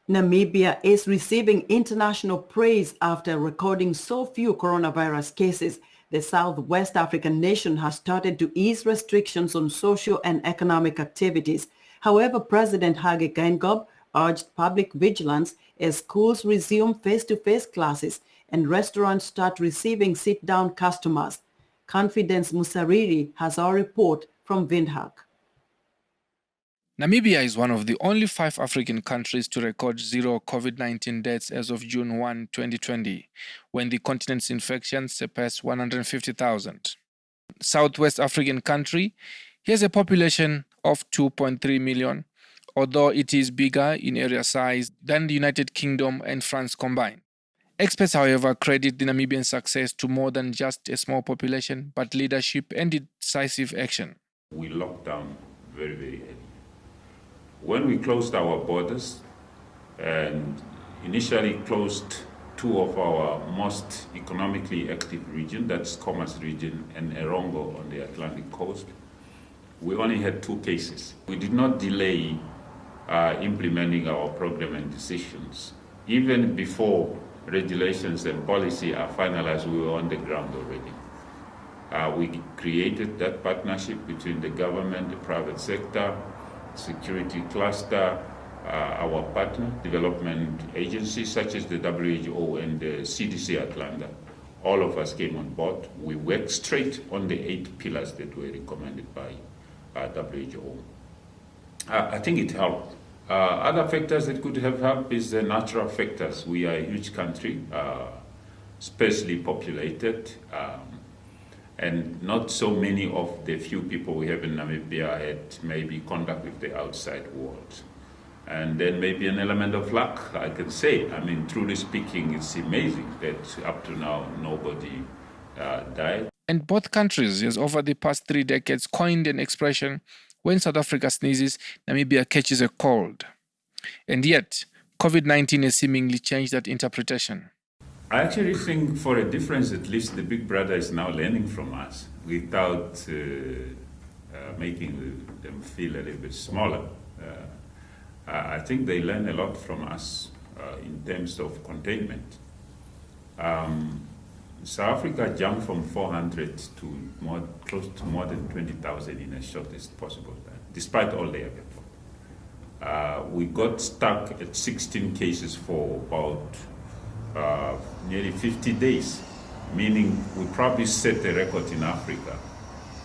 Namibia is receiving international praise after recording so few coronavirus cases. The Southwest African nation has started to ease restrictions on social and economic activities. However, President Hage Geingob urged public vigilance as schools resume face-to-face classes and restaurants start receiving sit-down customers. Confidence Musariri has our report from Windhoek. Namibia is one of the only 5 African countries to record zero COVID-19 deaths as of June 1, 2020, when the continent's infections surpassed 150,000. Southwest African country has a population of 2.3 million, although it is bigger in area size than the United Kingdom and France combined. Experts, however, credit the Namibian success to more than just a small population, but leadership and decisive action. We locked down very, very early. When we closed our borders and initially closed 2 of our most economically active regions, that's Commerce region and Erongo on the Atlantic coast, we only had 2 cases. We did not delay implementing our program and decisions. Even before regulations and policy are finalized, we were on the ground already. We created that partnership between the government, the private sector, security cluster, our partner development agencies such as the WHO and the CDC Atlanta. All of us came on board. We worked straight on the 8 pillars that were recommended by WHO. I think it helped. Other factors that could have helped is the natural factors. We are a huge country, sparsely populated, and not so many of the few people we have in Namibia had maybe contact with the outside world. And then maybe an element of luck, I can say. I mean, truly speaking, it's amazing that up to now nobody died. And both countries, has over the past 3 decades, coined an expression: when South Africa sneezes, Namibia catches a cold. And yet, COVID-19 has seemingly changed that interpretation. I actually think, for a difference, at least the big brother is now learning from us without making them feel a little bit smaller. I think they learn a lot from us in terms of containment. South Africa jumped from 400 to close to more than 20,000 in the shortest possible time, despite all the effort. We got stuck at 16 cases for about nearly 50 days, meaning we probably set a record in Africa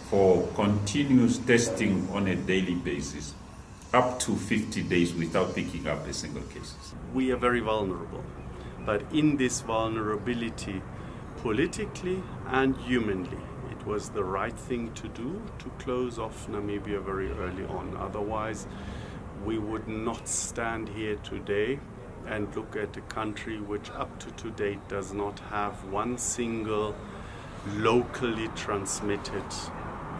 for continuous testing on a daily basis, up to 50 days without picking up a single case. We are very vulnerable, but in this vulnerability, politically and humanly, it was the right thing to do to close off Namibia very early on. Otherwise, we would not stand here today and look at a country which up to date does not have one single locally transmitted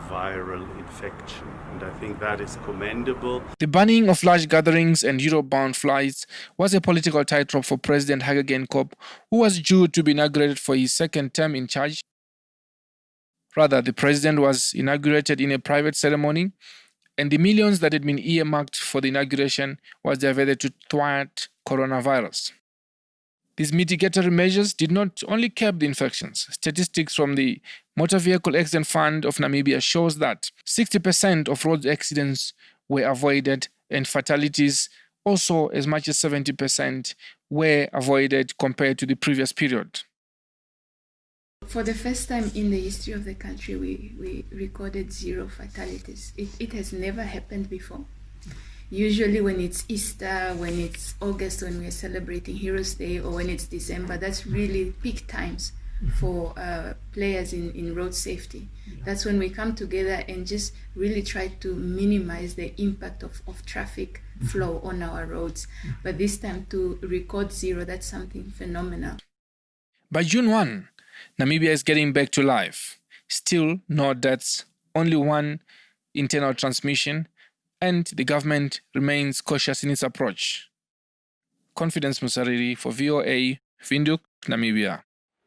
viral infection. And I think that is commendable. The banning of large gatherings and Europe-bound flights was a political tightrope for President Hage Geingob, who was due to be inaugurated for his 2nd term in charge. Rather, the president was inaugurated in a private ceremony, and the millions that had been earmarked for the inauguration was diverted to thwart coronavirus. These mitigatory measures did not only curb the infections. Statistics from the Motor Vehicle Accident Fund of Namibia shows that 60% of road accidents were avoided, and fatalities also as much as 70% were avoided compared to the previous period. For the first time in the history of the country, we recorded 0 fatalities. It has never happened before. Usually when it's Easter, when it's August, when we're celebrating Heroes Day, or when it's December, that's really peak times for players in road safety. That's when we come together and just really try to minimize the impact of traffic flow on our roads. But this time to record 0, that's something phenomenal. By June 1, Namibia is getting back to life. Still no deaths, only 1 internal transmission, and the government remains cautious in its approach. Confidence Musariri for VOA, Windhoek, Namibia.